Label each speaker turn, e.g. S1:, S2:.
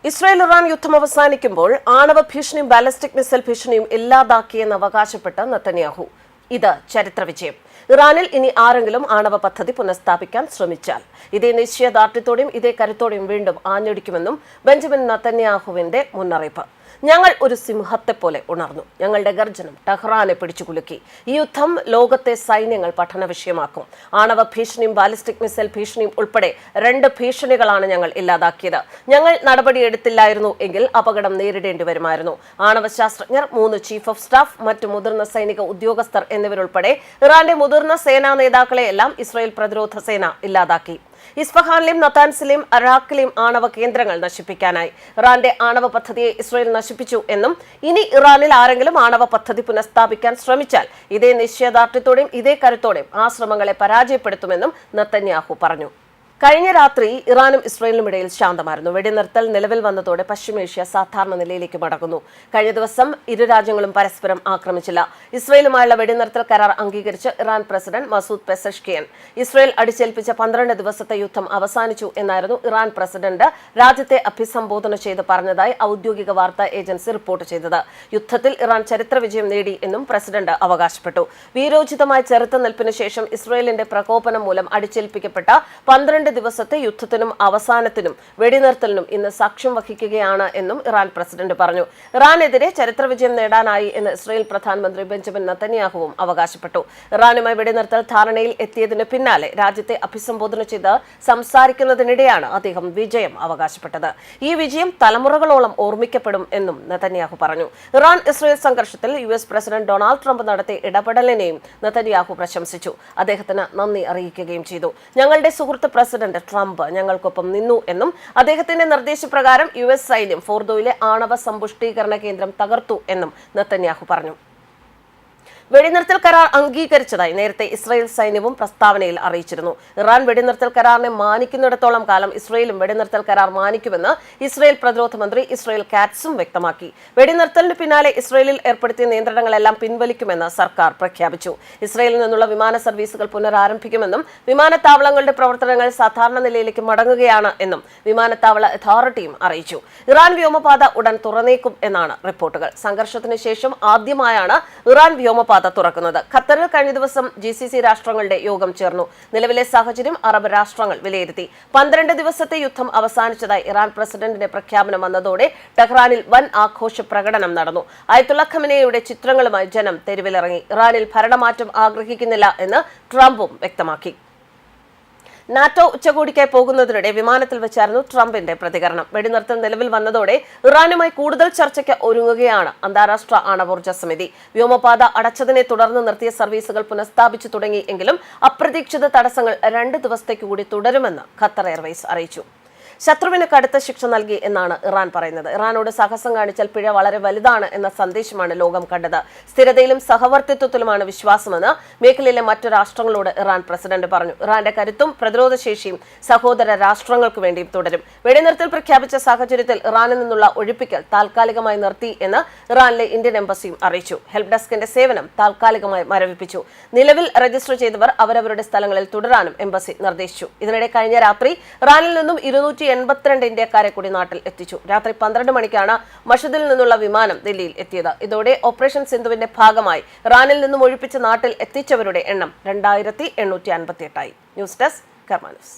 S1: ഇസ്രായേൽ-ഇറാൻ യുദ്ധം അവസാനിക്കുമ്പോൾ ആണവ ഭീഷണിയും ബാലിസ്റ്റിക് മിസൈൽ ഭീഷണിയും ഇല്ലാതാക്കിയെന്ന് അവകാശപ്പെട്ട നെതന്യാഹു. ഇത് ചരിത്ര വിജയം. ഇറാനിൽ ഇനി ആരെങ്കിലും ആണവ പദ്ധതി പുനഃസ്ഥാപിക്കാൻ ശ്രമിച്ചാൽ ഇതേ നിശ്ചയദാർഢ്യത്തോടെയും ഇതേ കരുത്തോടെയും വീണ്ടും ആഞ്ഞടിക്കുമെന്നും ബെഞ്ചമിൻ നെതന്യാഹുവിന്റെ മുന്നറിയിപ്പ്. ഞങ്ങൾ ഒരു സിംഹത്തെ പോലെ ഉണർന്നു. ഞങ്ങളുടെ ഗർജനം ടെഹ്റാനെ പിടിച്ചുകുലുക്കി. ഈ യുദ്ധം ലോകത്തെ സൈന്യങ്ങൾ പഠന വിഷയമാക്കും. ആണവ ഭീഷണിയും ബാലിസ്റ്റിക് മിസൈൽ ഭീഷണിയും ഉൾപ്പെടെ 2 ഭീഷണികളാണ് ഞങ്ങൾ ഇല്ലാതാക്കിയത്. ഞങ്ങൾ നടപടിയെടുത്തില്ലായിരുന്നു എങ്കിൽ അപകടം നേരിടേണ്ടി വരുമായിരുന്നു. ആണവ ശാസ്ത്രജ്ഞർ, 3 ചീഫ് ഓഫ് സ്റ്റാഫ്, മറ്റു മുതിർന്ന സൈനിക ഉദ്യോഗസ്ഥർ എന്നിവരുൾപ്പെടെ ഇറാന്റെ മുതിർന്ന സേനാ നേതാക്കളെയെല്ലാം ഇസ്രായേൽ പ്രതിരോധ സേന ഇല്ലാതാക്കി. ഇസ്ഫഹാനിലെയും നതാൻസിലെയും അറാഖിലെയും ആണവ കേന്ദ്രങ്ങൾ നശിപ്പിക്കാനായി. ഇറാന്റെ ആണവ പദ്ധതിയെ ഇസ്രായേൽ നശിപ്പിച്ചു എന്നും ഇനി ഇറാനിൽ ആരെങ്കിലും ആണവ പദ്ധതി പുനഃസ്ഥാപിക്കാൻ ശ്രമിച്ചാൽ ഇതേ നിശ്ചയദാർഢ്യത്തോടെയും ഇതേ കരുത്തോടെയും ആ ശ്രമങ്ങളെ പരാജയപ്പെടുത്തുമെന്നും നെതന്യാഹു പറഞ്ഞു. കഴിഞ്ഞ രാത്രി ഇറാനും ഇസ്രായേലിനും ഇടയിൽ ശാന്തമായിരുന്നു. വെടിനിർത്തൽ നിലവിൽ വന്നതോടെ പശ്ചിമേഷ്യ സാധാരണ നിലയിലേക്ക് മടങ്ങുന്നു. കഴിഞ്ഞ ദിവസം ഇരു രാജ്യങ്ങളും പരസ്പരം ആക്രമിച്ചില്ല. ഇസ്രായേലുമായുള്ള വെടിനിർത്തൽ കരാർ അംഗീകരിച്ച് Iran president Masoud Pezeshkian. Israel അടിച്ചേൽപ്പിച്ച 12 ദിവസത്തെ യുദ്ധം അവസാനിച്ചു എന്നായിരുന്നു ഇറാൻ പ്രസിഡന്റ് രാജ്യത്തെ അഭിസംബോധന ചെയ്ത് പറഞ്ഞതായി ഔദ്യോഗിക വാർത്താ ഏജൻസി റിപ്പോർട്ട് ചെയ്തത്. യുദ്ധത്തിൽ ഇറാൻ ചരിത്ര വിജയം നേടി എന്നും പ്രസിഡന്റ് അവകാശപ്പെട്ടു. വീരോചിതമായ ചെറുത്തുനിൽപ്പിന് ശേഷം ഇസ്രായേലിന്റെ പ്രകോപനം മൂലം അടിച്ചേൽപ്പിക്കപ്പെട്ട 12 ദിവസത്തെ യുദ്ധത്തിനും അവസാനത്തിനും വെടിനിർത്തലിനും ഇന്ന് സാക്ഷ്യം വഹിക്കുകയാണ് എന്നും ഇറാൻ പ്രസിഡന്റ് പറഞ്ഞു. ഇറാനെതിരെ ചരിത്ര വിജയം നേടാനായി എന്ന് ഇസ്രായേൽ പ്രധാനമന്ത്രി ബെഞ്ചമിൻ നെതന്യാഹുവും അവകാശപ്പെട്ടു. ഇറാനുമായി വെടിനിർത്തൽ ധാരണയിൽ എത്തിയതിന് പിന്നാലെ രാജ്യത്തെ അഭിസംബോധന ചെയ്ത് സംസാരിക്കുന്നതിനിടെയാണ് അദ്ദേഹം വിജയം അവകാശപ്പെട്ടത്. ഈ വിജയം തലമുറകളോളം ഓർമ്മിക്കപ്പെടും എന്നും നെതന്യാഹു പറഞ്ഞു. ഇറാൻ ഇസ്രായേൽ സംഘർഷത്തിൽ US പ്രസിഡന്റ് ഡൊണാൾഡ് ട്രംപ് നടത്തിയ ഇടപെടലിനെയും നെതന്യാഹു പ്രശംസിച്ചു. അദ്ദേഹത്തിന് നന്ദി അറിയിക്കുകയും ചെയ്തു. ഞങ്ങളുടെ സുഹൃത്ത് പ്രസിഡന്റ് ട്രംപ് ഞങ്ങൾക്കൊപ്പം നിന്നു എന്നും അദ്ദേഹത്തിന്റെ നിർദ്ദേശപ്രകാരം US സൈന്യം ഫോർദോയിലെ ആണവ സമ്പുഷ്ടീകരണ കേന്ദ്രം തകർത്തു എന്നും നെതന്യാഹു പറഞ്ഞു. വെടിനിർത്തൽ കരാർ അംഗീകരിച്ചതായി നേരത്തെ ഇസ്രായേൽ സൈന്യവും പ്രസ്താവനയിൽ അറിയിച്ചിരുന്നു. ഇറാൻ വെടിനിർത്തൽ കരാറിനെ മാനിക്കുന്നിടത്തോളം കാലം ഇസ്രായേലും വെടിനിർത്തൽ കരാർ മാനിക്കുമെന്ന് ഇസ്രായേൽ പ്രതിരോധ മന്ത്രി ഇസ്രായേൽ കാറ്റ്സും വ്യക്തമാക്കി. വെടിനിർത്തലിന് പിന്നാലെ ഇസ്രായേലിൽ ഏർപ്പെടുത്തിയ നിയന്ത്രണങ്ങളെല്ലാം പിൻവലിക്കുമെന്ന് സർക്കാർ പ്രഖ്യാപിച്ചു. ഇസ്രായേലിൽ നിന്നുള്ള വിമാന സർവീസുകൾ പുനരാരംഭിക്കുമെന്നും വിമാനത്താവളങ്ങളുടെ പ്രവർത്തനങ്ങൾ സാധാരണ നിലയിലേക്ക് മടങ്ങുകയാണ് എന്നും വിമാനത്താവള അതോറിറ്റിയും അറിയിച്ചു. ഇറാൻ വ്യോമപാത ഉടൻ തുറന്നേക്കും എന്നാണ് റിപ്പോർട്ടുകൾ. സംഘർഷത്തിന് ശേഷം ആദ്യമായാണ് ഇറാൻ വ്യോമപാത തുറക്കുന്നത്. ഖത്തറിൽ കഴിഞ്ഞ ദിവസം GCC രാഷ്ട്രങ്ങളുടെ യോഗം ചേർന്നു. നിലവിലെ സാഹചര്യം അറബ് രാഷ്ട്രങ്ങൾ വിലയിരുത്തി. 12 ദിവസത്തെ യുദ്ധം അവസാനിച്ചതായി ഇറാൻ പ്രസിഡന്റിന്റെ പ്രഖ്യാപനം വന്നതോടെ ടെഹ്റാനിൽ വൻ ആഘോഷ പ്രകടനം നടന്നു. അയത്തുള്ള ഖമനേയുടെ ചിത്രങ്ങളുമായി ജനം തെരുവിലിറങ്ങി. ഇറാനിൽ ഭരണമാറ്റം ആഗ്രഹിക്കുന്നില്ല എന്ന് ട്രംപും വ്യക്തമാക്കി. നാറ്റോ ഉച്ചകോടിക്കായി പോകുന്നതിനിടെ വിമാനത്തിൽ വെച്ചായിരുന്നു ട്രംപിന്റെ പ്രതികരണം. വെടിനിർത്തൽ നിലവിൽ വന്നതോടെ ഇറാനുമായി കൂടുതൽ ചർച്ചയ്ക്ക് ഒരുങ്ങുകയാണ് അന്താരാഷ്ട്ര ആണവോർജ്ജ സമിതി. വ്യോമപാത അടച്ചതിനെ തുടർന്ന് നിർത്തിയ സർവീസുകൾ പുനഃസ്ഥാപിച്ചു തുടങ്ങി എങ്കിലും അപ്രതീക്ഷിത തടസ്സങ്ങൾ 2 ദിവസത്തേക്ക് കൂടി തുടരുമെന്ന് ഖത്തർ എയർവേസ് അറിയിച്ചു. ശത്രുവിന് കടുത്ത ശിക്ഷ നൽകി എന്നാണ് ഇറാൻ പറയുന്നത്. ഇറാനോട് സാഹസം കാണിച്ചാൽ പിഴ വളരെ വലുതാണ് എന്ന സന്ദേശമാണ് ലോകം കണ്ടത്. സ്ഥിരതയിലും സഹവർത്തിത്വത്തിലുമാണ് വിശ്വാസമെന്ന് മേഖലയിലെ മറ്റു രാഷ്ട്രങ്ങളോട് ഇറാൻ പ്രസിഡന്റ് പറഞ്ഞു. ഇറാന്റെ കരുത്തും പ്രതിരോധശേഷിയും സഹോദര രാഷ്ട്രങ്ങൾക്ക് വേണ്ടിയും തുടരും. വെടിനിർത്തൽ പ്രഖ്യാപിച്ച സാഹചര്യത്തിൽ ഇറാനിൽ നിന്നുള്ള ഒഴിപ്പിക്കൽ താൽക്കാലികമായി നിർത്തി എന്ന് ഇറാനിലെ ഇന്ത്യൻ എംബസിയും അറിയിച്ചു. ഹെൽപ്പ് ഡെസ്കിന്റെ സേവനം താൽക്കാലികമായി മരവിപ്പിച്ചു. നിലവിൽ രജിസ്റ്റർ ചെയ്തവർ അവരവരുടെ സ്ഥലങ്ങളിൽ തുടരാനും എംബസി നിർദ്ദേശിച്ചു. ഇതിനിടെ കഴിഞ്ഞ രാത്രി ഇറാനിൽ നിന്നും 282 ഇന്ത്യക്കാരെ കൂടി നാട്ടിൽ എത്തിച്ചു. രാത്രി 12 മണിക്കാണ് മഷദിൽ നിന്നുള്ള വിമാനം ദില്ലിയിൽ എത്തിയത്. ഇതോടെ ഓപ്പറേഷൻ സിന്ധുവിന്റെ ഭാഗമായി ഇറാനിൽ നിന്നും ഒഴിപ്പിച്ച് നാട്ടിൽ എത്തിച്ചവരുടെ എണ്ണം 2858 ആയി. ന്യൂസ് ഡെസ്ക് കർമ്മ ന്യൂസ്.